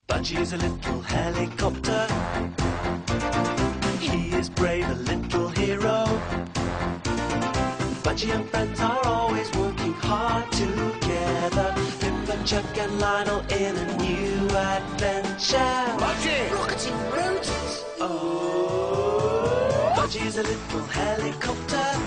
Budgie is a little helicopter. He is brave, a little hero. Budgie and friends are always working hard together. Pip and Chuck and Lionel in a new adventure. Budgie! Rocketing rodents. Oh, Budgie is a little helicopter.